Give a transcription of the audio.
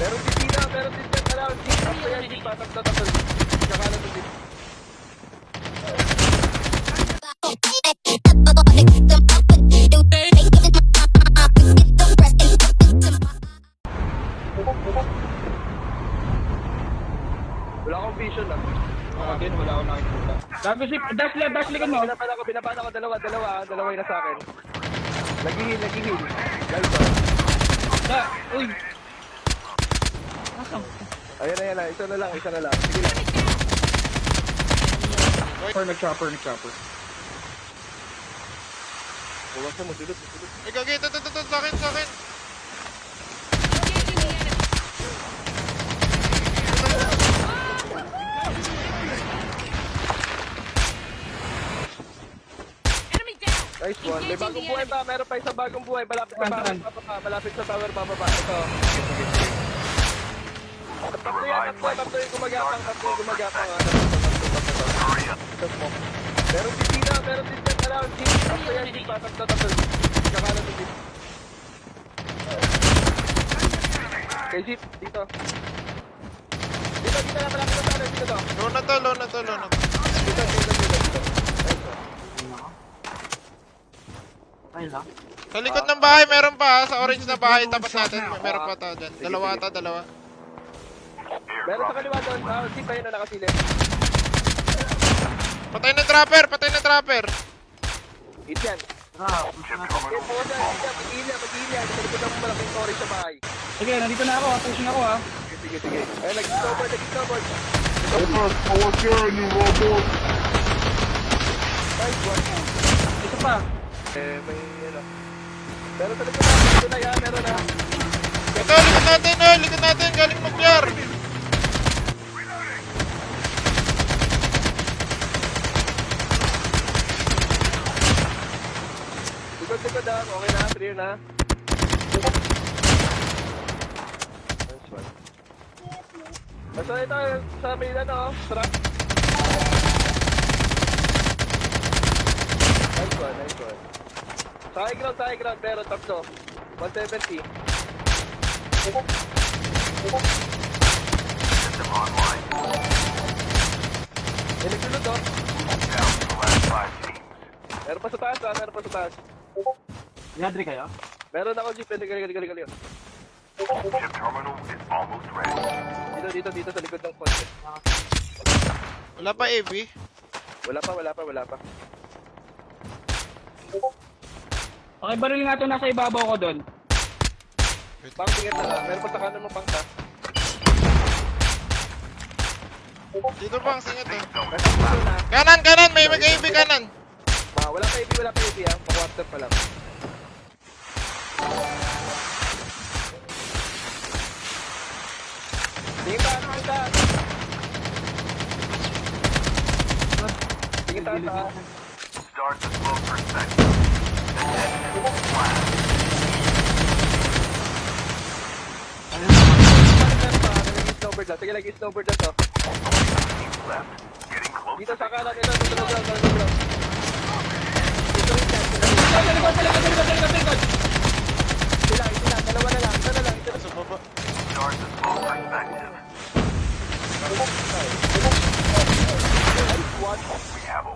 Meron din dito, meron din dyan. Alam, tapos yan, di pa, tapos. Kakalan mo din. Wala akong vision ah. Ako din, wala akong nakikita. Dash likod mo. Binabana ko, dalawa yung nasa akin. Nag-heal. Guys, Uy! ayan, isa na lang. Sige lang. Nag-chopper. Buwasan mo, sulot. Ay, gagi, ito, sa akin. Nice one. May bagong buhay pa. Meron pa isang bagong buhay. Malapit sa tower bababa. Ito. Tatlo yan. Tatlo yung gumagapang. Meron din dito. Meron din dyan. Alam, tatlo yan. Tatlo. Kakalan mo din. Okay, Zip. Dito. Dito na. Malapit sa tower. Dito to. Low na to. Dito. Ay lang. Sa likod ng bahay, meron pa. Sa orange na bahay, tapat natin. Meron pa ta dyan. Dalawa. Meron sa kaliwa doon. Zip pa yun na nakasilip. Patay na trapper. Hit yan. Push na to. Mag-heal yan. Sa likod ng malaking story sa bahay. Sige, nandito na ako. Pushing ako ha. Sige. Ayun, nag-snowboard. Nice one. Isa pa. May ano. Pero sa likod natin, ito na yan. Meron na. Ito, likod natin. Galing mag-PR. Likod ah. Okay na. Clear na. Nice one. So ito, sa may ano, truck. Nice one. Sa high ground, meron tatlo. 170. Nagsulod oh. Meron pa sa taas. Yadri kayo? Meron ako jeep. Gali. Dito sa likod ng ponte. Wala pa AV. Wala pa. Okay, baril nga ito. Nasa ibabaw ko doon. Pang tingin na lang. Meron pa sa kanan mo pang ta. Dito pa ang singit eh. Nasa puso na. Kanan. May mag-AV kanan. Wala pa AV ah. Pa-quarter pa lang. Tingin taas. Tingin taas ah. Start the slow perspective. Snowboard lang. Sige, lagi snowboard na to. Left. Getting close. Dito sa kanan ito. Sa ground. Dito rin yan. Sa likod. Sila. Dalawa na lang. Isa na lang. Sa baba. Start the slow perspective. Nice one. We have a